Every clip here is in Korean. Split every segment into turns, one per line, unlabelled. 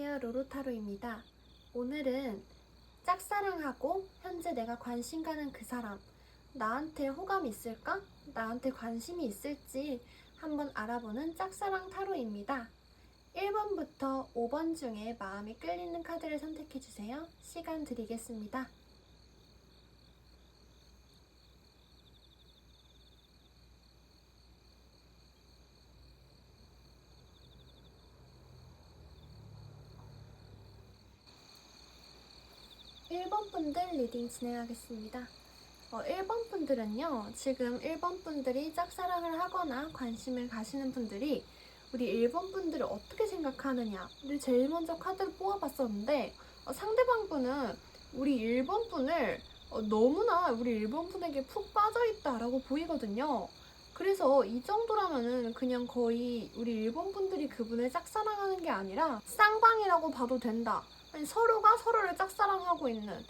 안녕하세요. 로로타로입니다. 오늘은 짝사랑하고 현재 내가 관심 가는 그 사람, 나한테 호감이 있을까? 나한테 관심이 있을지 한번 알아보는 짝사랑 타로입니다. 1번부터 5번 중에 마음이 끌리는 카드를 선택해주세요. 시간 드리겠습니다. (1번) 분들 리딩 진행하겠습니다. 1번 분들은요, 지금 1번 분들이 짝사랑을 하거나 관심을 가시는 분들이 우리 1번 분들을 어떻게 생각하느냐를 제일 먼저 카드를 뽑아봤었는데, 상대방 분은 우리 1번 분을 너무나 우리 1번 분에게 푹 빠져있다라고 보이거든요. 그래서 이 정도라면은 그냥 거의 우리 1번 분들이 그분을 짝사랑하는 게 아니라 쌍방이라고 봐도 된다. 아니, 서로가 서로를 짝사랑하고 있는,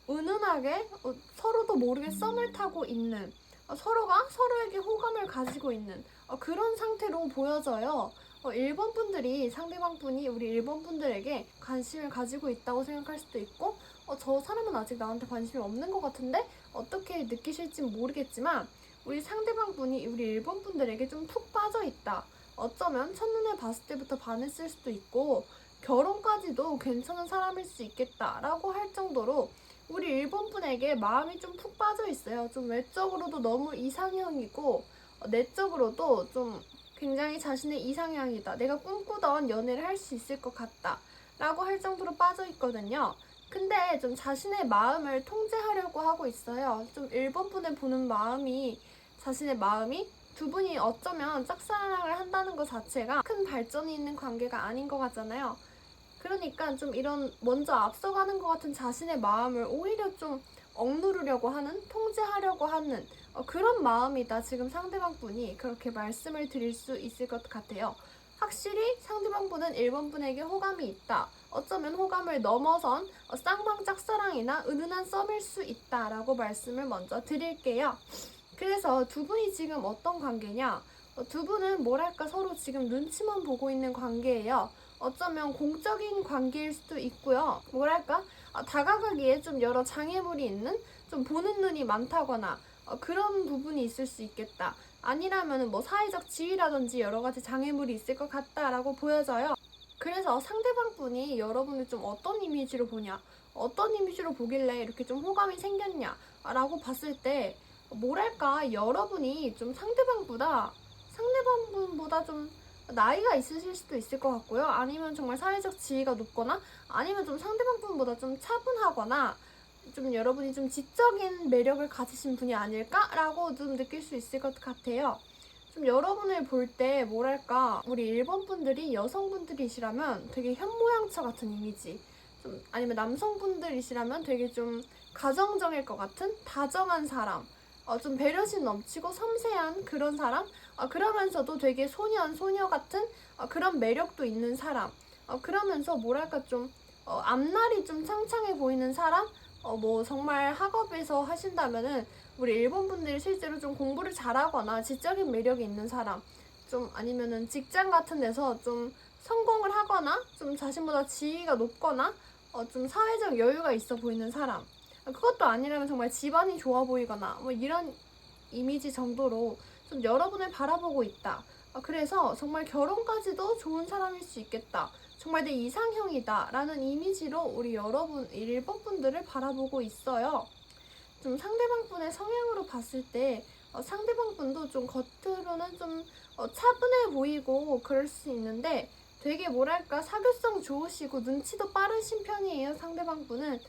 은은하게 서로도 모르게 썸을 타고 있는, 서로가 서로에게 호감을 가지고 있는 그런 상태로 보여져요. 1번 분들이, 상대방 분이 우리 1번 분들에게 관심을 가지고 있다고 생각할 수도 있고, 저 사람은 아직 나한테 관심이 없는 것 같은데 어떻게 느끼실지 모르겠지만, 우리 상대방 분이 우리 1번 분들에게 좀 푹 빠져 있다. 어쩌면 첫눈에 봤을 때부터 반했을 수도 있고 결혼까지도 괜찮은 사람일 수 있겠다라고 할 정도로 우리 1번 분에게 마음이 좀 푹 빠져 있어요. 좀 외적으로도 너무 이상형이고 내적으로도 좀 굉장히 자신의 이상형이다. 내가 꿈꾸던 연애를 할 수 있을 것 같다 라고 할 정도로 빠져 있거든요. 근데 좀 자신의 마음을 통제하려고 하고 있어요. 좀 1번 분을 보는 마음이, 자신의 마음이 두 분이 어쩌면 짝사랑을 한다는 것 자체가 큰 발전이 있는 관계가 아닌 것 같잖아요. 그러니까 좀 이런 먼저 앞서가는 것 같은 자신의 마음을 오히려 좀 억누르려고 하는, 통제하려고 하는 그런 마음이다. 지금 상대방 분이 그렇게 말씀을 드릴 수 있을 것 같아요. 확실히 상대방 분은 1번 분에게 호감이 있다. 어쩌면 호감을 넘어선 쌍방 짝사랑이나 은은한 썸일 수 있다라고 말씀을 먼저 드릴게요. 그래서 두 분이 지금 어떤 관계냐? 두 분은 뭐랄까 서로 지금 눈치만 보고 있는 관계예요. 어쩌면 공적인 관계일 수도 있고요. 뭐랄까 다가가기에 좀 여러 장애물이 있는, 좀 보는 눈이 많다거나 그런 부분이 있을 수 있겠다. 아니라면 뭐 사회적 지위라든지 여러 가지 장애물이 있을 것 같다라고 보여져요. 그래서 상대방 분이 여러분을 좀 어떤 이미지로 보냐, 어떤 이미지로 보길래 이렇게 좀 호감이 생겼냐 라고 봤을 때 뭐랄까 여러분이 좀 상대방보다 좀 나이가 있으실 수도 있을 것 같고요. 아니면 정말 사회적 지위가 높거나, 아니면 좀 상대방 분보다 좀 차분하거나, 좀 여러분이 좀 지적인 매력을 가지신 분이 아닐까라고 좀 느낄 수 있을 것 같아요. 좀 여러분을 볼 때 뭐랄까 우리 1번 분들이 여성분들이시라면 되게 현모양처 같은 이미지, 좀 아니면 남성분들이시라면 되게 좀 가정적일 것 같은 다정한 사람, 좀 배려심 넘치고 섬세한 그런 사람, 그러면서도 되게 소녀 같은 그런 매력도 있는 사람, 그러면서 뭐랄까 좀 앞날이 좀 창창해 보이는 사람, 뭐 정말 학업에서 하신다면은 우리 일본 분들이 실제로 좀 공부를 잘하거나 지적인 매력이 있는 사람, 좀 아니면은 직장 같은 데서 좀 성공을 하거나 좀 자신보다 지위가 높거나 좀 사회적 여유가 있어 보이는 사람, 그것도 아니라면 정말 집안이 좋아 보이거나 뭐 이런 이미지 정도로 좀 여러분을 바라보고 있다. 그래서 정말 결혼까지도 좋은 사람일 수 있겠다. 정말 내 이상형이다 라는 이미지로 우리 여러분 1번 분들을 바라보고 있어요. 좀 상대방 분의 성향으로 봤을 때 상대방 분도 좀 겉으로는 좀 차분해 보이고 그럴 수 있는데 되게 뭐랄까 사교성 좋으시고 눈치도 빠르신 편이에요. 상대방 분은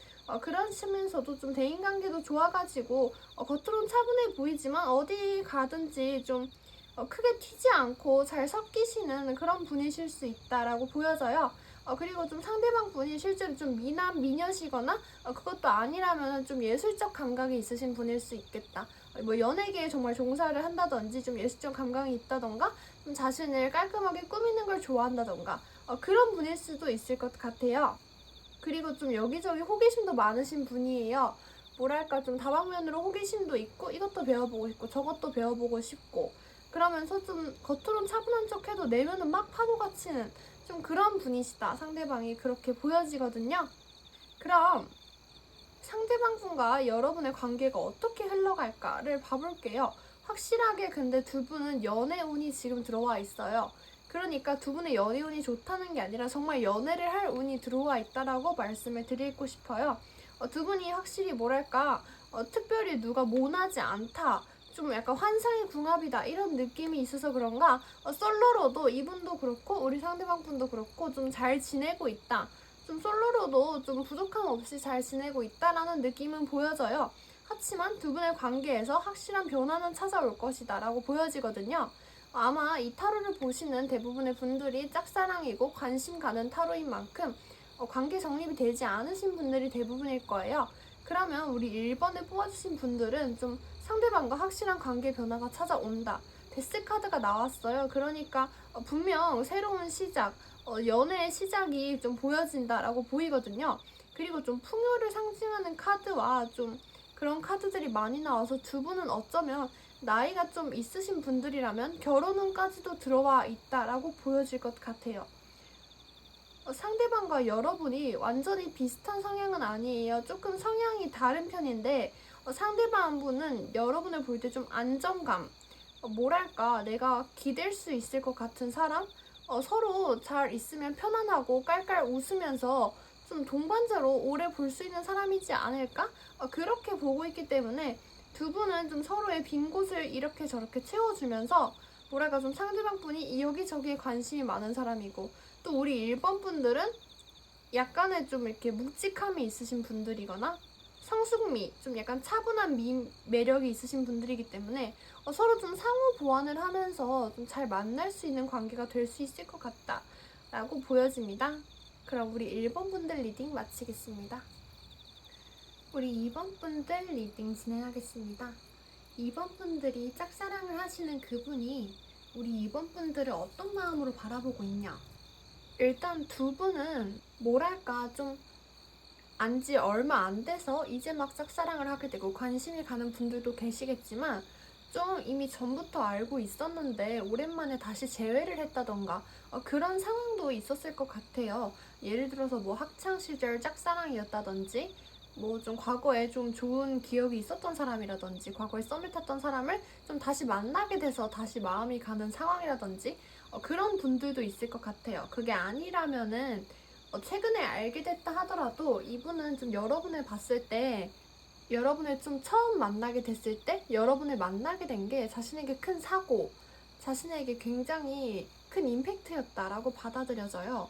그러시면서도 좀 대인관계도 좋아가지고 겉으로는 차분해 보이지만 어디 가든지 좀 크게 튀지 않고 잘 섞이시는 그런 분이실 수 있다라고 보여져요. 그리고 좀 상대방 분이 실제로 좀 미녀시거나 그것도 아니라면 좀 예술적 감각이 있으신 분일 수 있겠다. 뭐 연예계에 정말 종사를 한다든지 좀 예술적 감각이 있다던가 좀 자신을 깔끔하게 꾸미는 걸 좋아한다던가 그런 분일 수도 있을 것 같아요. 그리고 좀 여기저기 호기심도 많으신 분이에요. 뭐랄까 좀 다방면으로 호기심도 있고 이것도 배워보고 싶고 저것도 배워보고 싶고, 그러면서 좀 겉으로는 차분한 척해도 내면은 막 파도가 치는 좀 그런 분이시다. 상대방이 그렇게 보여지거든요. 그럼 상대방 분과 여러분의 관계가 어떻게 흘러갈까를 봐볼게요. 확실하게 근데 두 분은 연애운이 지금 들어와 있어요. 그러니까 두 분의 연애운이 좋다는 게 아니라 정말 연애를 할 운이 들어와 있다라고 말씀을 드리고 싶어요. 두 분이 확실히 뭐랄까 특별히 누가 모나지 않다. 좀 약간 환상의 궁합이다 이런 느낌이 있어서 그런가 솔로로도 이분도 그렇고 우리 상대방 분도 그렇고 좀 잘 지내고 있다. 좀 솔로로도 좀 부족함 없이 잘 지내고 있다라는 느낌은 보여져요. 하지만 두 분의 관계에서 확실한 변화는 찾아올 것이다 라고 보여지거든요. 아마 이 타로를 보시는 대부분의 분들이 짝사랑이고 관심 가는 타로인 만큼 관계 정립이 되지 않으신 분들이 대부분일 거예요. 그러면 우리 1번을 뽑아주신 분들은 좀 상대방과 확실한 관계 변화가 찾아온다. 데스 카드가 나왔어요. 그러니까 분명 새로운 시작, 연애의 시작이 좀 보여진다라고 보이거든요. 그리고 좀 풍요를 상징하는 카드와 좀 그런 카드들이 많이 나와서 두 분은 어쩌면 나이가 좀 있으신 분들이라면 결혼운까지도 들어와 있다라고 보여질 것 같아요. 상대방과 여러분이 완전히 비슷한 성향은 아니에요. 조금 성향이 다른 편인데 상대방 분은 여러분을 볼 때 좀 안정감, 뭐랄까 내가 기댈 수 있을 것 같은 사람? 서로 잘 있으면 편안하고 깔깔 웃으면서 좀 동반자로 오래 볼 수 있는 사람이지 않을까? 그렇게 보고 있기 때문에 두 분은 좀 서로의 빈 곳을 이렇게 저렇게 채워주면서 뭐랄까 좀 상대방 분이 여기저기에 관심이 많은 사람이고 또 우리 1번 분들은 약간의 좀 이렇게 묵직함이 있으신 분들이거나 성숙미, 좀 약간 차분한 매력이 있으신 분들이기 때문에 서로 좀 상호 보완을 하면서 좀 잘 만날 수 있는 관계가 될 수 있을 것 같다 라고 보여집니다. 그럼 우리 1번 분들 리딩 마치겠습니다. 우리 2번 분들 리딩 진행하겠습니다. 2번 분들이 짝사랑을 하시는 그분이 우리 2번 분들을 어떤 마음으로 바라보고 있냐? 일단 두 분은 뭐랄까 좀 안지 얼마 안 돼서 이제 막 짝사랑을 하게 되고 관심이 가는 분들도 계시겠지만 좀 이미 전부터 알고 있었는데 오랜만에 다시 재회를 했다던가 그런 상황도 있었을 것 같아요. 예를 들어서 뭐 학창시절 짝사랑이었다든지 뭐 좀 과거에 좀 좋은 기억이 있었던 사람이라든지 과거에 썸을 탔던 사람을 좀 다시 만나게 돼서 다시 마음이 가는 상황이라든지 그런 분들도 있을 것 같아요. 그게 아니라면은 최근에 알게 됐다 하더라도 이분은 좀 여러분을 봤을 때 여러분을 좀 처음 만나게 됐을 때 여러분을 만나게 된 게 자신에게 큰 사고, 자신에게 굉장히 큰 임팩트였다라고 받아들여져요.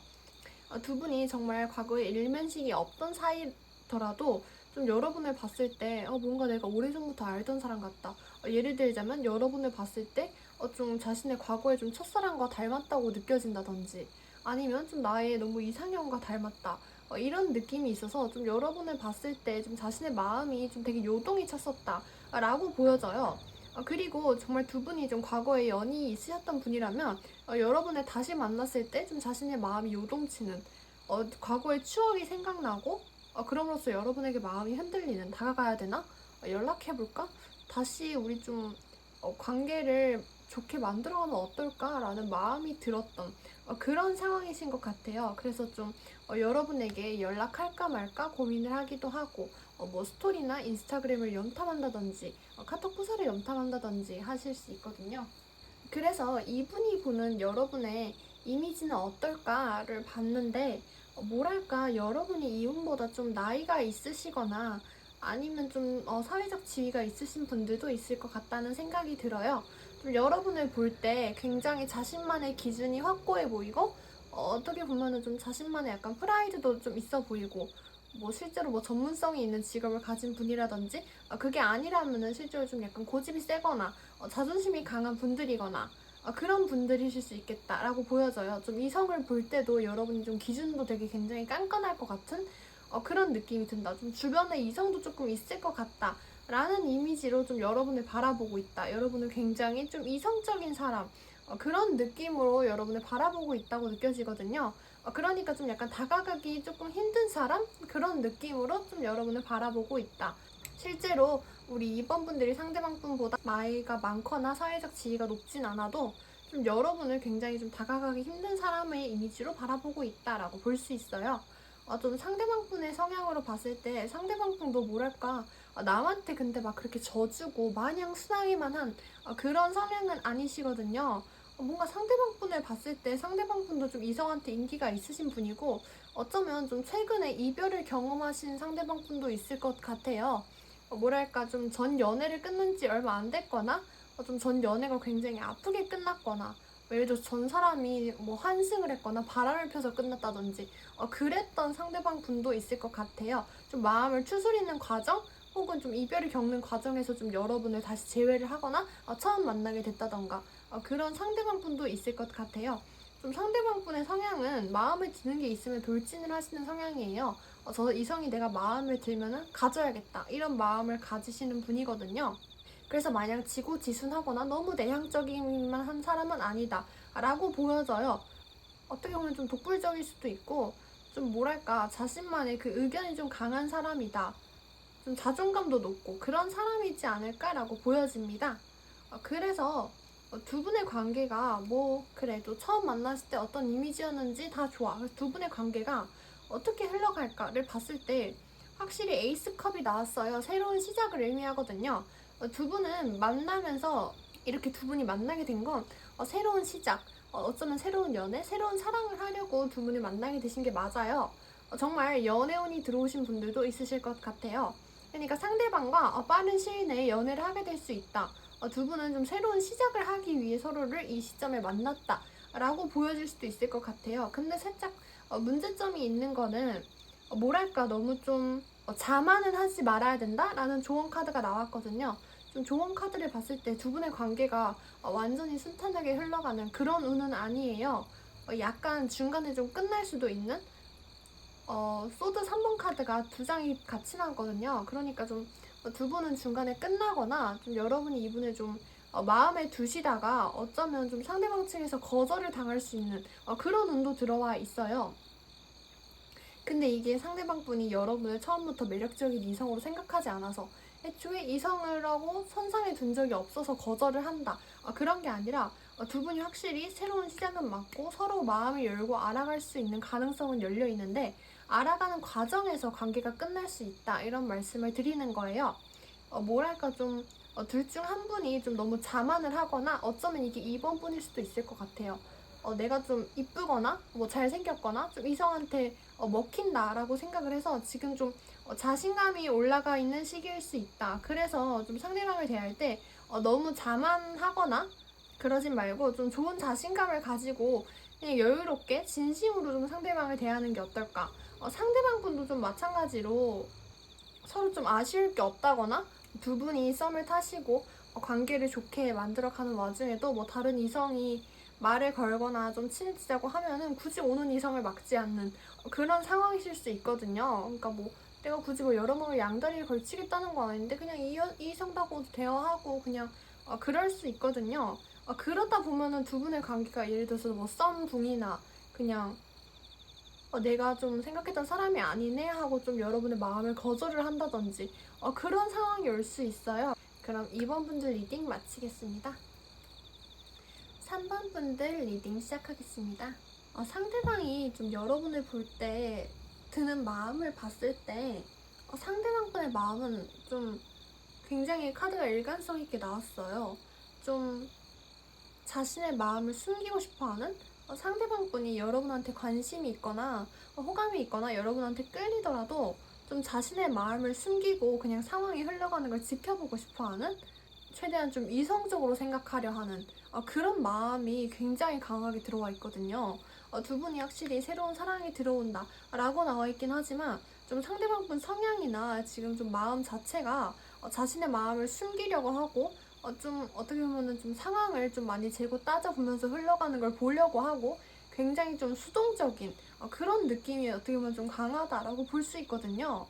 두 분이 정말 과거에 일면식이 없던 사이더라도 좀 여러분을 봤을 때 뭔가 내가 오래전부터 알던 사람 같다. 예를 들자면 여러분을 봤을 때 좀 자신의 과거에 좀 첫사랑과 닮았다고 느껴진다든지 아니면 좀 나의 너무 이상형과 닮았다. 이런 느낌이 있어서 좀 여러분을 봤을 때 좀 자신의 마음이 좀 되게 요동이 쳤었다 라고 보여져요. 그리고 정말 두 분이 좀 과거에 연이 있으셨던 분이라면 여러분을 다시 만났을 때 좀 자신의 마음이 요동치는 과거의 추억이 생각나고 그럼으로써 여러분에게 마음이 흔들리는 다가가야 되나? 연락해볼까? 다시 우리 좀 관계를 좋게 만들어가면 어떨까라는 마음이 들었던 그런 상황이신 것 같아요. 그래서 좀 여러분에게 연락할까 말까 고민을 하기도 하고 뭐 스토리나 인스타그램을 염탐한다든지 카톡 부사를 염탐한다든지 하실 수 있거든요. 그래서 이분이 보는 여러분의 이미지는 어떨까를 봤는데 뭐랄까 여러분이 이분보다 좀 나이가 있으시거나 아니면 좀 사회적 지위가 있으신 분들도 있을 것 같다는 생각이 들어요. 좀 여러분을 볼 때 굉장히 자신만의 기준이 확고해 보이고 어떻게 보면은 좀 자신만의 약간 프라이드도 좀 있어 보이고 뭐 실제로 뭐 전문성이 있는 직업을 가진 분이라든지 그게 아니라면은 실제로 좀 약간 고집이 세거나 자존심이 강한 분들이거나 그런 분들이실 수 있겠다라고 보여져요. 좀 이성을 볼 때도 여러분이 좀 기준도 되게 굉장히 깐깐할 것 같은 그런 느낌이 든다. 좀 주변에 이성도 조금 있을 것 같다. 라는 이미지로 좀 여러분을 바라보고 있다. 여러분은 굉장히 좀 이성적인 사람. 그런 느낌으로 여러분을 바라보고 있다고 느껴지거든요. 그러니까 좀 약간 다가가기 조금 힘든 사람? 그런 느낌으로 좀 여러분을 바라보고 있다. 실제로 우리 2번 분들이 상대방 분보다 나이가 많거나 사회적 지위가 높진 않아도 좀 여러분을 굉장히 좀 다가가기 힘든 사람의 이미지로 바라보고 있다라고 볼 수 있어요. 좀 상대방분의 성향으로 봤을 때 상대방분도 뭐랄까 남한테 근데 막 그렇게 져주고 마냥 순하기만 한 그런 성향은 아니시거든요. 뭔가 상대방분을 봤을 때 상대방분도 좀 이성한테 인기가 있으신 분이고 어쩌면 좀 최근에 이별을 경험하신 상대방분도 있을 것 같아요. 뭐랄까 좀 전 연애를 끝난 지 얼마 안 됐거나 좀 전 연애가 굉장히 아프게 끝났거나 예를 들어서 전 사람이 뭐 환승을 했거나 바람을 펴서 끝났다든지 그랬던 상대방 분도 있을 것 같아요. 좀 마음을 추스리는 과정 혹은 좀 이별을 겪는 과정에서 좀 여러분을 다시 재회를 하거나 처음 만나게 됐다던가 그런 상대방 분도 있을 것 같아요. 좀 상대방 분의 성향은 마음에 드는 게 있으면 돌진을 하시는 성향이에요. 저 이성이 내가 마음에 들면은 가져야겠다 이런 마음을 가지시는 분이거든요. 그래서 마냥 지고지순하거나 너무 내향적이만 한 사람은 아니다 라고 보여져요. 어떻게 보면 좀 독불적일 수도 있고 좀 뭐랄까 자신만의 그 의견이 좀 강한 사람이다, 좀 자존감도 높고 그런 사람이지 않을까라고 보여집니다. 그래서 두 분의 관계가 뭐 그래도 처음 만났을 때 어떤 이미지였는지 다 좋아. 그래서 두 분의 관계가 어떻게 흘러갈까를 봤을 때 확실히 에이스컵이 나왔어요. 새로운 시작을 의미하거든요. 두 분은 만나면서 이렇게 두 분이 만나게 된 건 새로운 시작, 어쩌면 새로운 연애, 새로운 사랑을 하려고 두 분이 만나게 되신 게 맞아요. 정말 연애운이 들어오신 분들도 있으실 것 같아요. 그러니까 상대방과 빠른 시일 내에 연애를 하게 될 수 있다. 두 분은 좀 새로운 시작을 하기 위해 서로를 이 시점에 만났다 라고 보여질 수도 있을 것 같아요. 근데 살짝 문제점이 있는 거는 뭐랄까 너무 좀 자만은 하지 말아야 된다 라는 조언 카드가 나왔거든요. 좀 조언 카드를 봤을 때 두 분의 관계가 완전히 순탄하게 흘러가는 그런 운은 아니에요. 약간 중간에 좀 끝날 수도 있는 소드 3번 카드가 두 장이 같이 나왔거든요. 그러니까 좀 두 분은 중간에 끝나거나 좀 여러분이 이분을 좀 마음에 두시다가 어쩌면 좀 상대방 측에서 거절을 당할 수 있는 그런 운도 들어와 있어요. 근데 이게 상대방 분이 여러분을 처음부터 매력적인 이성으로 생각하지 않아서 애초에 이성을 하고 선상에 둔 적이 없어서 거절을 한다. 그런 게 아니라 두 분이 확실히 새로운 시작은 맞고 서로 마음을 열고 알아갈 수 있는 가능성은 열려 있는데 알아가는 과정에서 관계가 끝날 수 있다. 이런 말씀을 드리는 거예요. 뭐랄까 좀 둘 중 한 분이 좀 너무 자만을 하거나 어쩌면 이게 2번 분일 수도 있을 것 같아요. 내가 좀 이쁘거나 뭐 잘생겼거나 좀 이성한테 먹힌다라고 생각을 해서 지금 좀 자신감이 올라가 있는 시기일 수 있다. 그래서 좀 상대방을 대할 때 너무 자만하거나 그러진 말고 좀 좋은 자신감을 가지고 그냥 여유롭게 진심으로 좀 상대방을 대하는 게 어떨까. 상대방 분도 좀 마찬가지로 서로 좀 아쉬울 게 없다거나 두 분이 썸을 타시고 관계를 좋게 만들어가는 와중에도 뭐 다른 이성이 말을 걸거나 좀 친해지자고 하면은 굳이 오는 이성을 막지 않는 그런 상황이실 수 있거든요. 그러니까 뭐 내가 굳이 뭐 여러 명을 양다리를 걸치겠다는 건 아닌데 그냥 이 이성하고 대화하고 그냥 그럴 수 있거든요. 그러다 보면은 두 분의 관계가 예를 들어서 뭐 썸둥이나 그냥 내가 좀 생각했던 사람이 아니네 하고 좀 여러분의 마음을 거절을 한다든지 그런 상황이 올 수 있어요. 그럼 2번 분들 리딩 마치겠습니다. 3번 분들 리딩 시작하겠습니다. 상대방이 좀 여러분을 볼 때 드는 마음을 봤을 때 상대방 분의 마음은 좀 굉장히 카드가 일관성 있게 나왔어요. 좀 자신의 마음을 숨기고 싶어하는 상대방 분이 여러분한테 관심이 있거나 호감이 있거나 여러분한테 끌리더라도 좀 자신의 마음을 숨기고 그냥 상황이 흘러가는 걸 지켜보고 싶어하는, 최대한 좀 이성적으로 생각하려 하는 그런 마음이 굉장히 강하게 들어와 있거든요. 두 분이 확실히 새로운 사랑이 들어온다 라고 나와 있긴 하지만 좀 상대방 분 성향이나 지금 좀 마음 자체가 자신의 마음을 숨기려고 하고 좀 어떻게 보면은 좀 상황을 좀 많이 재고 따져보면서 흘러가는 걸 보려고 하고 굉장히 좀 수동적인 그런 느낌이 어떻게 보면 좀 강하다라고 볼 수 있거든요.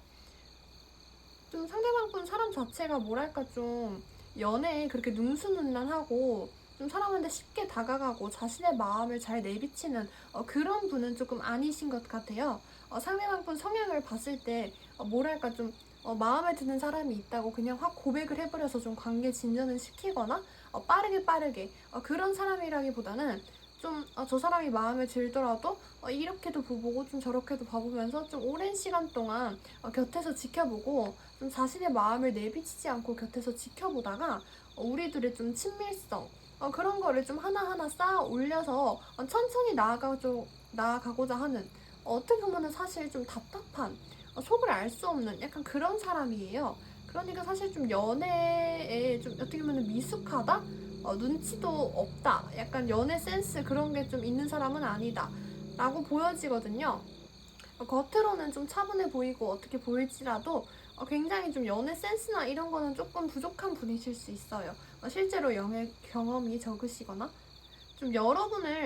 좀 상대방 분 사람 자체가 뭐랄까 좀 연애에 그렇게 능수능란하고 좀 사람한테 쉽게 다가가고 자신의 마음을 잘 내비치는 그런 분은 조금 아니신 것 같아요. 상대방 분 성향을 봤을 때 뭐랄까 좀 마음에 드는 사람이 있다고 그냥 확 고백을 해버려서 좀 관계 진전을 시키거나 빠르게 그런 사람이라기보다는 좀 저 사람이 마음에 들더라도 이렇게도 봐보고 좀 저렇게도 봐보면서 좀 오랜 시간 동안 곁에서 지켜보고 좀 자신의 마음을 내비치지 않고 곁에서 지켜보다가 우리 둘의 좀 친밀성 그런 거를 좀 하나하나 쌓아 올려서 천천히 나아가고자 하는 어떻게 보면 사실 좀 답답한 속을 알 수 없는 약간 그런 사람이에요. 그러니까 사실 좀 연애에 좀 어떻게 보면 미숙하다? 눈치도 없다. 약간 연애 센스 그런 게 좀 있는 사람은 아니다. 라고 보여지거든요. 겉으로는 좀 차분해 보이고 어떻게 보일지라도 굉장히 좀 연애 센스나 이런 거는 조금 부족한 분이실 수 있어요. 실제로 연애 경험이 적으시거나 좀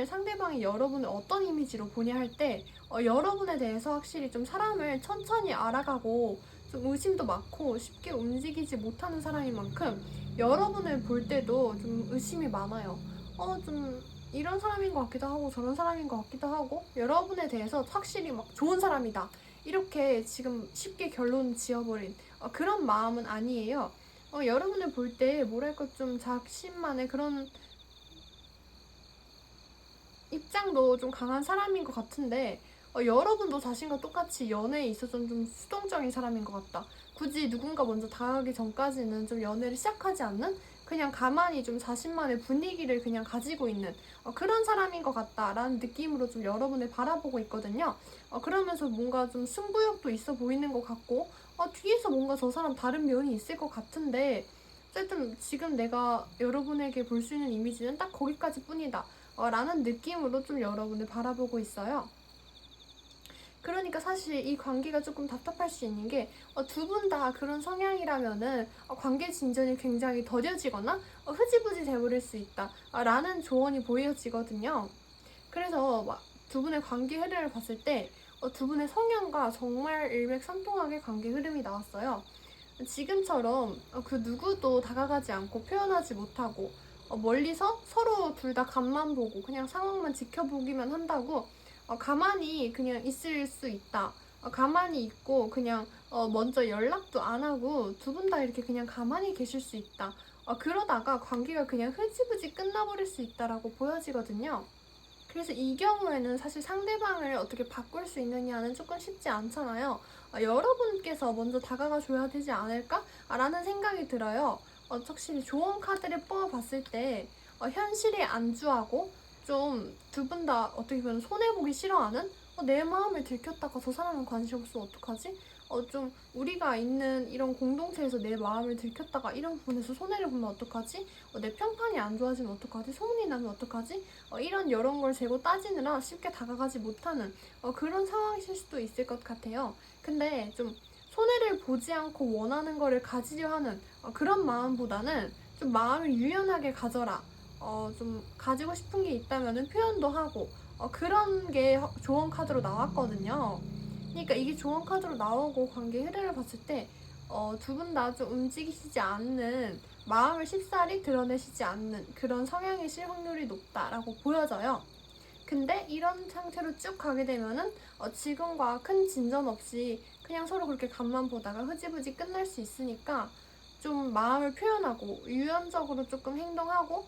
상대방이 여러분을 어떤 이미지로 보냐 할 때 여러분에 대해서 확실히 좀 사람을 천천히 알아가고 좀 의심도 많고 쉽게 움직이지 못하는 사람인 만큼 여러분을 볼 때도 좀 의심이 많아요. 좀 이런 사람인 것 같기도 하고 저런 사람인 것 같기도 하고 여러분에 대해서 확실히 막 좋은 사람이다 이렇게 지금 쉽게 결론 지어버린 그런 마음은 아니에요. 여러분을 볼 때 뭐랄까 좀 자신만의 그런 입장도 좀 강한 사람인 것 같은데 여러분도 자신과 똑같이 연애에 있어서는 좀 수동적인 사람인 것 같다. 굳이 누군가 먼저 다가가기 전까지는 좀 연애를 시작하지 않는 그냥 가만히 좀 자신만의 분위기를 그냥 가지고 있는 그런 사람인 것 같다라는 느낌으로 좀 여러분을 바라보고 있거든요. 그러면서 뭔가 좀 승부욕도 있어 보이는 것 같고 뒤에서 뭔가 저 사람 다른 면이 있을 것 같은데 어쨌든 지금 내가 여러분에게 볼 수 있는 이미지는 딱 거기까지 뿐이다. 라는 느낌으로 좀 여러분을 바라보고 있어요. 그러니까 사실 이 관계가 조금 답답할 수 있는 게 두 분 다 그런 성향이라면은 관계 진전이 굉장히 더뎌지거나 흐지부지 돼버릴 수 있다 라는 조언이 보여지거든요. 그래서 두 분의 관계 흐름을 봤을 때 두 분의 성향과 정말 일맥상통하게 관계 흐름이 나왔어요. 지금처럼 그 누구도 다가가지 않고 표현하지 못하고 멀리서 서로 둘 다 간만 보고 그냥 상황만 지켜보기만 한다고 가만히 그냥 있을 수 있다. 가만히 있고 그냥 먼저 연락도 안 하고 두 분 다 이렇게 그냥 가만히 계실 수 있다. 그러다가 관계가 그냥 흐지부지 끝나버릴 수 있다라고 보여지거든요. 그래서 이 경우에는 사실 상대방을 어떻게 바꿀 수 있느냐는 조금 쉽지 않잖아요. 여러분께서 먼저 다가가 줘야 되지 않을까? 라는 생각이 들어요. 확실히 좋은 카드를 뽑아봤을 때 현실에 안주하고 좀 두 분 다 어떻게 보면 손해보기 싫어하는 내 마음을 들켰다가 저 사람은 관심 없으면 어떡하지? 좀 우리가 있는 이런 공동체에서 내 마음을 들켰다가 이런 부분에서 손해를 보면 어떡하지? 내 평판이 안 좋아지면 어떡하지? 소문이 나면 어떡하지? 이런 여러 걸 재고 따지느라 쉽게 다가가지 못하는 그런 상황이실 수도 있을 것 같아요. 근데 좀 손해를 보지 않고 원하는 거를 가지려 하는 그런 마음보다는 좀 마음을 유연하게 가져라. 좀 가지고 싶은 게 있다면 표현도 하고 그런 게 조언 카드로 나왔거든요. 그러니까 이게 조언 카드로 나오고 관계 흐름을 봤을 때 두 분 다 좀 움직이시지 않는 마음을 쉽사리 드러내시지 않는 그런 성향이실 확률이 높다라고 보여져요. 근데 이런 상태로 쭉 가게 되면은 지금과 큰 진전 없이 그냥 서로 그렇게 간만 보다가 흐지부지 끝날 수 있으니까 좀 마음을 표현하고 유연적으로 조금 행동하고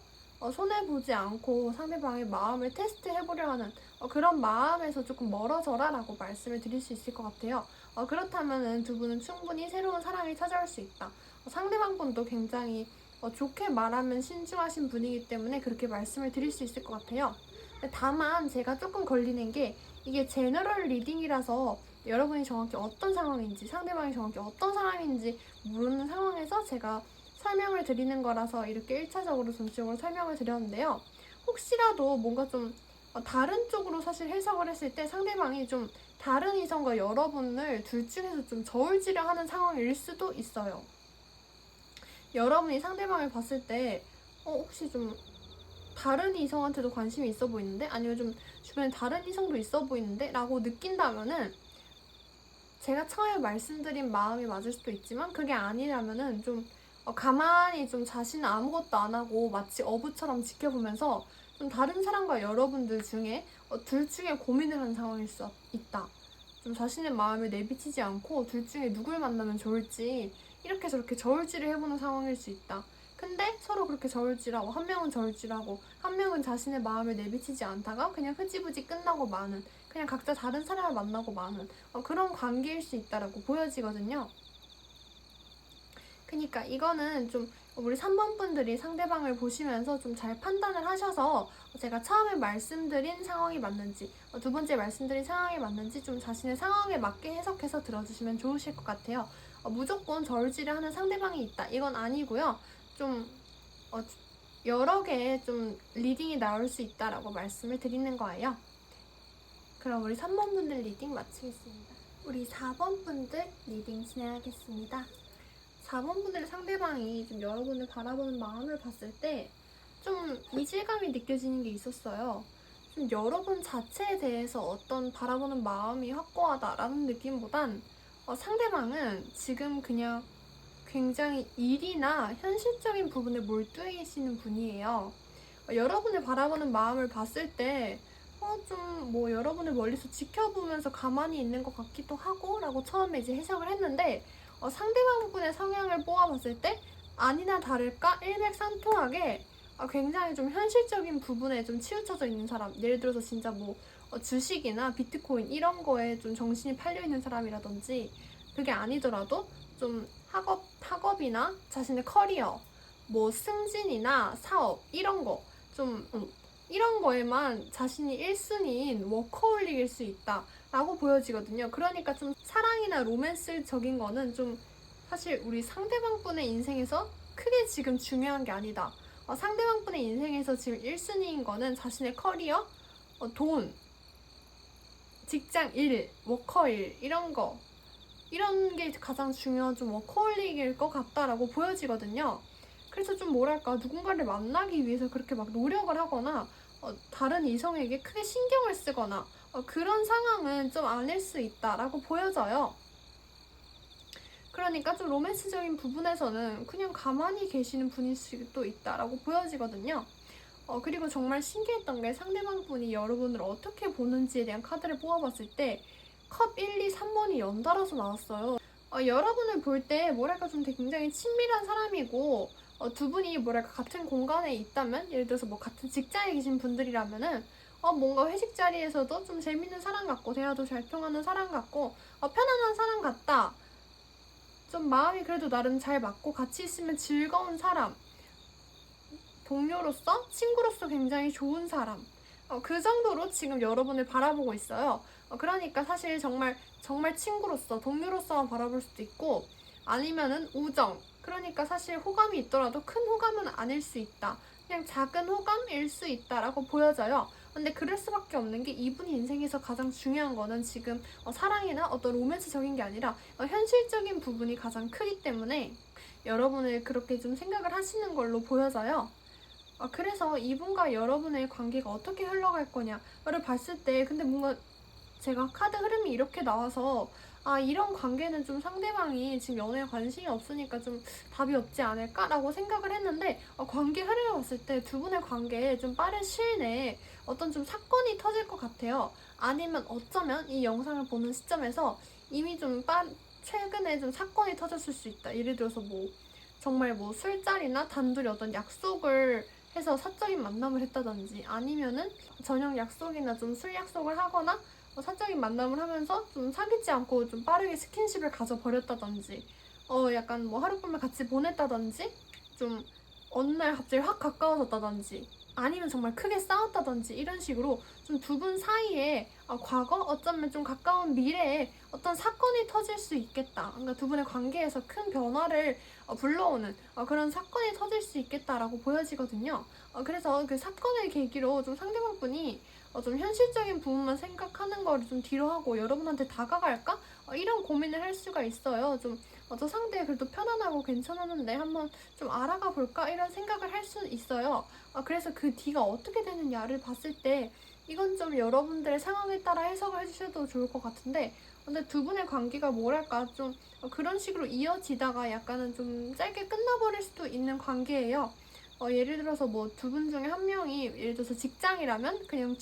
손해보지 않고 상대방의 마음을 테스트해보려 하는 그런 마음에서 조금 멀어져라 라고 말씀을 드릴 수 있을 것 같아요. 그렇다면 두 분은 충분히 새로운 사랑이 찾아올 수 있다. 상대방 분도 굉장히 좋게 말하면 신중하신 분이기 때문에 그렇게 말씀을 드릴 수 있을 것 같아요. 다만 제가 조금 걸리는 게 이게 제너럴 리딩이라서 여러분이 정확히 어떤 상황인지 상대방이 정확히 어떤 사람인지 모르는 상황에서 제가 설명을 드리는 거라서 이렇게 1차적으로 전체적으로 설명을 드렸는데요. 혹시라도 뭔가 좀 다른 쪽으로 사실 해석을 했을 때 상대방이 좀 다른 이성과 여러분을 둘 중에서 좀 저울질을 하는 상황일 수도 있어요. 여러분이 상대방을 봤을 때 혹시 좀 다른 이성한테도 관심이 있어 보이는데? 아니면 좀 주변에 다른 이성도 있어 보이는데? 라고 느낀다면은 제가 처음에 말씀드린 마음이 맞을 수도 있지만 그게 아니라면은 좀 가만히 좀 자신은 아무것도 안 하고 마치 어부처럼 지켜보면서 좀 다른 사람과 여러분들 중에 둘 중에 고민을 하는 상황일 수 있다. 좀 자신의 마음을 내비치지 않고 둘 중에 누굴 만나면 좋을지 이렇게 저렇게 저울질을 해보는 상황일 수 있다. 근데 서로 그렇게 저울질하고, 한 명은 저울질하고 한 명은 자신의 마음을 내비치지 않다가 그냥 흐지부지 끝나고 마는, 그냥 각자 다른 사람을 만나고 마는 그런 관계일 수 있다라고 보여지거든요. 그러니까 이거는 좀 우리 3번 분들이 상대방을 보시면서 좀 잘 판단을 하셔서 제가 처음에 말씀드린 상황이 맞는지, 두 번째 말씀드린 상황이 맞는지 좀 자신의 상황에 맞게 해석해서 들어주시면 좋으실 것 같아요. 무조건 저울질을 하는 상대방이 있다, 이건 아니고요. 좀 여러 개의 좀 리딩이 나올 수 있다라고 말씀을 드리는 거예요. 그럼 우리 3번 분들 리딩 마치겠습니다. 우리 4번 분들 리딩 진행하겠습니다. 4번 분들의 상대방이 좀 여러분을 바라보는 마음을 봤을 때 좀 이질감이 느껴지는 게 있었어요. 좀 여러분 자체에 대해서 어떤 바라보는 마음이 확고하다라는 느낌보단 상대방은 지금 그냥 굉장히 일이나 현실적인 부분에 몰두해 계시는 분이에요. 여러분을 바라보는 마음을 봤을 때 좀 뭐 여러분을 멀리서 지켜보면서 가만히 있는 것 같기도 하고 라고 처음에 이제 해석을 했는데, 상대방 분의 성향을 뽑아봤을 때 아니나 다를까 일맥상통하게 굉장히 좀 현실적인 부분에 좀 치우쳐져 있는 사람, 예를 들어서 진짜 뭐 주식이나 비트코인 이런 거에 좀 정신이 팔려 있는 사람이라든지, 그게 아니더라도 좀 학업이나 자신의 커리어, 뭐 승진이나 사업 이런 거 좀 이런 거에만 자신이 1순위인 워커홀릭일 수 있다 라고 보여지거든요. 그러니까 좀 사랑이나 로맨스적인 거는 좀 사실 우리 상대방 분의 인생에서 크게 지금 중요한 게 아니다. 상대방 분의 인생에서 지금 1순위인 거는 자신의 커리어, 돈, 직장 일, 워커일 이런 게 가장 중요한 좀 워커홀릭일 것 같다라고 보여지거든요. 그래서 좀 뭐랄까, 누군가를 만나기 위해서 그렇게 막 노력을 하거나 다른 이성에게 크게 신경을 쓰거나 그런 상황은 좀 아닐 수 있다라고 보여져요. 그러니까 좀 로맨스적인 부분에서는 그냥 가만히 계시는 분일 수도 있다라고 보여지거든요. 그리고 정말 신기했던 게 상대방 분이 여러분을 어떻게 보는지에 대한 카드를 뽑아봤을 때 컵 1, 2, 3번이 연달아서 나왔어요. 여러분을 볼 때 뭐랄까 좀 되게 굉장히 친밀한 사람이고, 두 분이 뭐랄까 같은 공간에 있다면, 예를 들어서 뭐 같은 직장에 계신 분들이라면은 뭔가 회식 자리에서도 좀 재밌는 사람 같고 대화도 잘 통하는 사람 같고 편안한 사람 같다, 좀 마음이 그래도 나름 잘 맞고 같이 있으면 즐거운 사람, 동료로서 친구로서 굉장히 좋은 사람, 그 정도로 지금 여러분을 바라보고 있어요. 그러니까 사실 정말 친구로서 동료로서만 바라볼 수도 있고, 아니면은 우정, 그러니까 사실 호감이 있더라도 큰 호감은 아닐 수 있다, 그냥 작은 호감일 수 있다라고 보여져요. 근데 그럴 수밖에 없는 게 이분 인생에서 가장 중요한 거는 지금 사랑이나 어떤 로맨스적인 게 아니라 현실적인 부분이 가장 크기 때문에 여러분을 그렇게 좀 생각을 하시는 걸로 보여져요. 그래서 이분과 여러분의 관계가 어떻게 흘러갈 거냐를 봤을 때, 근데 뭔가 제가 카드 흐름이 이렇게 나와서 이런 관계는 좀 상대방이 지금 연애에 관심이 없으니까 좀 답이 없지 않을까라고 생각을 했는데, 관계 흐름을 봤을 때 두 분의 관계에 좀 빠른 시일 내에 어떤 좀 사건이 터질 것 같아요. 아니면 어쩌면 이 영상을 보는 시점에서 이미 좀 최근에 좀 사건이 터졌을 수 있다. 예를 들어서 뭐 정말 뭐 술자리나 단둘이 어떤 약속을 해서 사적인 만남을 했다든지, 아니면은 저녁 약속이나 좀 술 약속을 하거나 사적인 만남을 하면서 좀 사귀지 않고 좀 빠르게 스킨십을 가져버렸다든지, 약간 뭐 하룻밤을 같이 보냈다든지, 좀 어느 날 갑자기 확 가까워졌다든지, 아니면 정말 크게 싸웠다든지, 이런 식으로 좀 두 분 사이에 과거, 어쩌면 좀 가까운 미래에 어떤 사건이 터질 수 있겠다. 그러니까 두 분의 관계에서 큰 변화를 불러오는 그런 사건이 터질 수 있겠다라고 보여지거든요. 그래서 그 사건을 계기로 좀 상대방 분이 좀 현실적인 부분만 생각하는 거를 좀 뒤로 하고 여러분한테 다가갈까? 이런 고민을 할 수가 있어요. 좀 저 상대 그래도 편안하고 괜찮았는데 한번 좀 알아가 볼까? 이런 생각을 할 수 있어요. 그래서 그 뒤가 어떻게 되느냐를 봤을 때 이건 좀 여러분들의 상황에 따라 해석을 해주셔도 좋을 것 같은데, 근데 두 분의 관계가 뭐랄까 좀 그런 식으로 이어지다가 약간은 좀 짧게 끝나버릴 수도 있는 관계예요. 예를 들어서 뭐 두 분 중에 한 명이 예를 들어서 직장이라면 그냥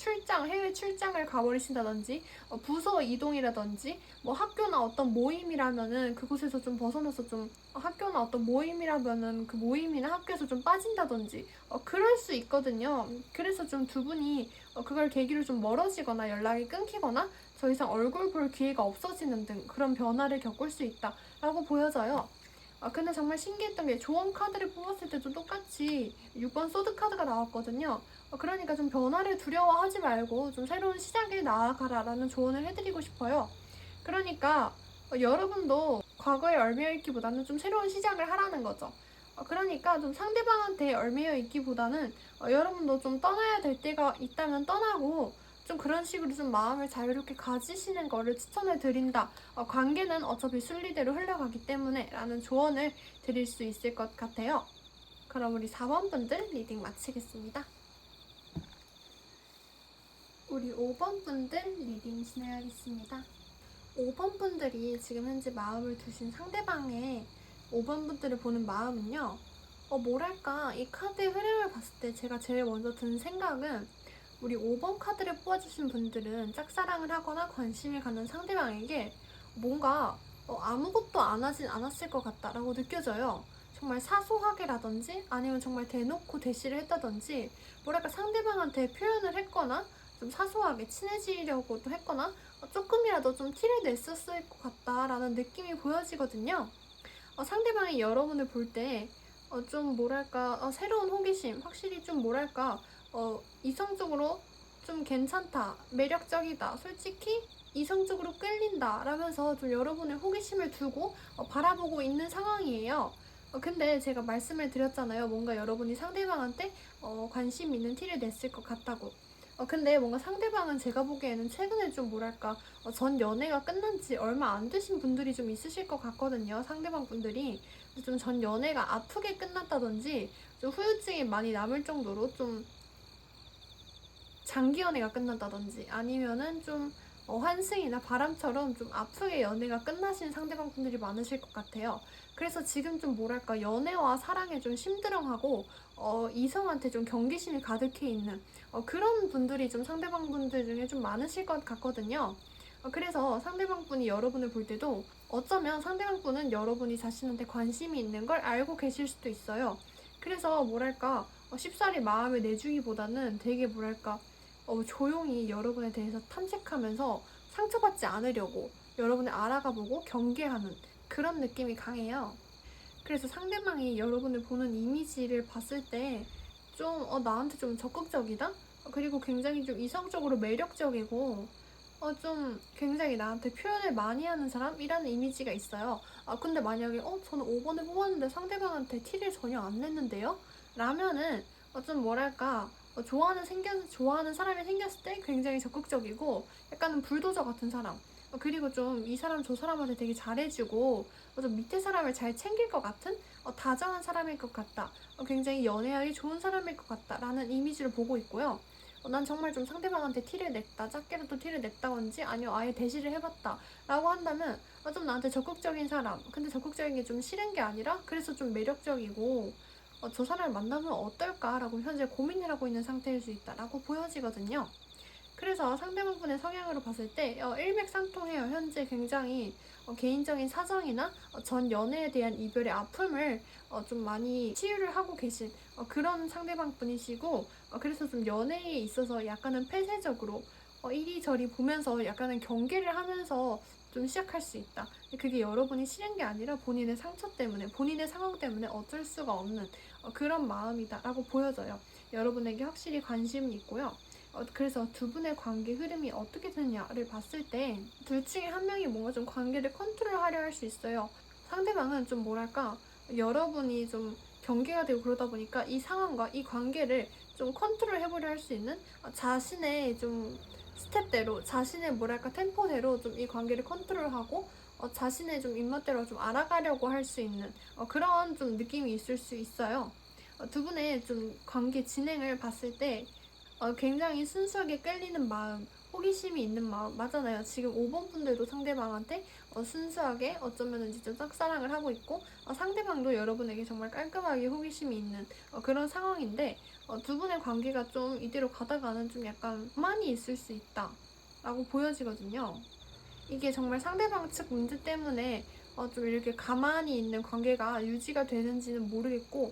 해외 출장을 가버리신다든지, 부서 이동이라든지, 뭐 학교나 어떤 모임이라면은 그곳에서 좀 벗어나서 좀, 학교나 어떤 모임이라면은 그 모임이나 학교에서 좀 빠진다든지, 그럴 수 있거든요. 그래서 좀 두 분이 그걸 계기로 좀 멀어지거나 연락이 끊기거나 더 이상 얼굴 볼 기회가 없어지는 등 그런 변화를 겪을 수 있다라고 보여져요. 근데 정말 신기했던 게 조언 카드를 뽑았을 때도 똑같이 6번 소드 카드가 나왔거든요. 그러니까 좀 변화를 두려워하지 말고 좀 새로운 시작에 나아가라 라는 조언을 해드리고 싶어요. 그러니까 여러분도 과거에 얽매여 있기보다는 좀 새로운 시작을 하라는 거죠. 그러니까 좀 상대방한테 얽매여 있기보다는 여러분도 좀 떠나야 될 때가 있다면 떠나고 좀 그런 식으로 좀 마음을 자유롭게 가지시는 거를 추천해 드린다. 관계는 어차피 순리대로 흘러가기 때문에 라는 조언을 드릴 수 있을 것 같아요. 그럼 우리 4번 분들 리딩 마치겠습니다. 우리 5번 분들 리딩 진행하겠습니다. 5번 분들이 지금 현재 마음을 두신 상대방의 5번 분들을 보는 마음은요. 뭐랄까, 이 카드의 흐름을 봤을 때 제가 제일 먼저 든 생각은 우리 5번 카드를 뽑아주신 분들은 짝사랑을 하거나 관심을 갖는 상대방에게 뭔가 아무것도 안 하진 않았을 것 같다라고 느껴져요. 정말 사소하게라든지 아니면 정말 대놓고 대시를 했다든지 뭐랄까 상대방한테 표현을 했거나 좀 사소하게 친해지려고도 했거나 조금이라도 좀 티를 냈었을 것 같다라는 느낌이 보여지거든요. 상대방이 여러분을 볼 때 좀 뭐랄까 새로운 호기심, 확실히 좀 뭐랄까 이성적으로 좀 괜찮다, 매력적이다, 솔직히 이성적으로 끌린다 라면서 좀 여러분의 호기심을 두고 바라보고 있는 상황이에요. 근데 제가 말씀을 드렸잖아요. 뭔가 여러분이 상대방한테 관심 있는 티를 냈을 것 같다고. 근데 뭔가 상대방은 제가 보기에는 최근에 좀 뭐랄까 전 연애가 끝난 지 얼마 안 되신 분들이 좀 있으실 것 같거든요. 상대방 분들이 좀 전 연애가 아프게 끝났다든지 좀 후유증이 많이 남을 정도로 좀 장기 연애가 끝났다든지 아니면은 좀 환승이나 바람처럼 좀 아프게 연애가 끝나신 상대방 분들이 많으실 것 같아요. 그래서 지금 좀 뭐랄까 연애와 사랑에 좀 심드렁하고 이성한테 좀 경계심이 가득해 있는 그런 분들이 좀 상대방 분들 중에 좀 많으실 것 같거든요. 그래서 상대방 분이 여러분을 볼 때도 어쩌면 상대방 분은 여러분이 자신한테 관심이 있는 걸 알고 계실 수도 있어요. 그래서 뭐랄까 쉽사리 마음을 내주기보다는 되게 뭐랄까 조용히 여러분에 대해서 탐색하면서 상처받지 않으려고 여러분을 알아가보고 경계하는 그런 느낌이 강해요. 그래서 상대방이 여러분을 보는 이미지를 봤을 때 좀 나한테 좀 적극적이다? 그리고 굉장히 좀 이성적으로 매력적이고 좀 굉장히 나한테 표현을 많이 하는 사람이라는 이미지가 있어요. 근데 만약에 저는 5번을 뽑았는데 상대방한테 티를 전혀 안 냈는데요? 라면은 좀 뭐랄까 좋아하는 사람이 생겼을 때 굉장히 적극적이고 약간은 불도저 같은 사람. 그리고 좀 이 사람 저 사람한테 되게 잘해주고 좀 밑에 사람을 잘 챙길 것 같은 다정한 사람일 것 같다. 굉장히 연애하기 좋은 사람일 것 같다. 라는 이미지를 보고 있고요. 난 정말 좀 상대방한테 티를 냈다. 작게라도 티를 냈다든지 아니면 아예 대시를 해봤다. 라고 한다면 좀 나한테 적극적인 사람. 근데 적극적인 게 좀 싫은 게 아니라 그래서 좀 매력적이고 저 사람을 만나면 어떨까라고 현재 고민을 하고 있는 상태일 수 있다라고 보여지거든요. 그래서 상대방분의 성향으로 봤을 때 일맥상통해요. 현재 굉장히 개인적인 사정이나 전 연애에 대한 이별의 아픔을 좀 많이 치유를 하고 계신 그런 상대방분이시고 그래서 좀 연애에 있어서 약간은 폐쇄적으로 이리저리 보면서 약간은 경계를 하면서 좀 시작할 수 있다. 그게 여러분이 싫은 게 아니라 본인의 상처 때문에 본인의 상황 때문에 어쩔 수가 없는 그런 마음이다라고 보여져요. 여러분에게 확실히 관심이 있고요. 그래서 두 분의 관계 흐름이 어떻게 되냐를 봤을 때 둘 중에 한 명이 뭔가 좀 관계를 컨트롤하려 할 수 있어요. 상대방은 좀 뭐랄까 여러분이 좀 경계가 되고 그러다 보니까 이 상황과 이 관계를 좀 컨트롤 해보려 할 수 있는 자신의 좀 스텝대로 자신의 뭐랄까 템포대로 좀 이 관계를 컨트롤하고 자신의 좀 입맛대로 좀 알아가려고 할 수 있는 그런 좀 느낌이 있을 수 있어요. 두 분의 좀 관계 진행을 봤을 때 굉장히 순수하게 끌리는 마음 호기심이 있는 마음 맞잖아요. 지금 5번 분들도 상대방한테 순수하게 어쩌면 진짜 짝사랑을 하고 있고 상대방도 여러분에게 정말 깔끔하게 호기심이 있는 그런 상황인데 두 분의 관계가 좀 이대로 가다가는 좀 약간 불만이 있을 수 있다 라고 보여지거든요. 이게 정말 상대방 측 문제 때문에 좀 이렇게 가만히 있는 관계가 유지가 되는지는 모르겠고,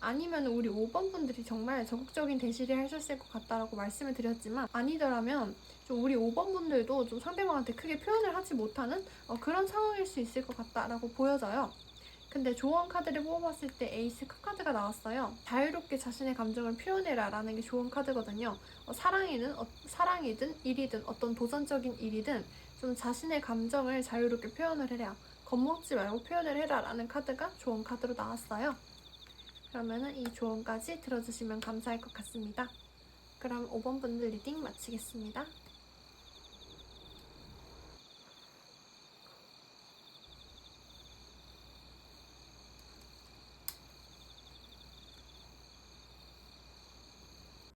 아니면 우리 5번 분들이 정말 적극적인 대시를 하셨을 것 같다라고 말씀을 드렸지만, 아니더라면 좀 우리 5번 분들도 좀 상대방한테 크게 표현을 하지 못하는 그런 상황일 수 있을 것 같다라고 보여져요. 근데 조언 카드를 뽑아봤을 때 에이스 카드가 나왔어요. 자유롭게 자신의 감정을 표현해라 라는 게 조언 카드거든요. 사랑이든 일이든 어떤 도전적인 일이든 좀 자신의 감정을 자유롭게 표현을 해라. 겁먹지 말고 표현을 해라 라는 카드가 조언 카드로 나왔어요. 그러면은 이 조언까지 들어주시면 감사할 것 같습니다. 그럼 5번 분들 리딩 마치겠습니다.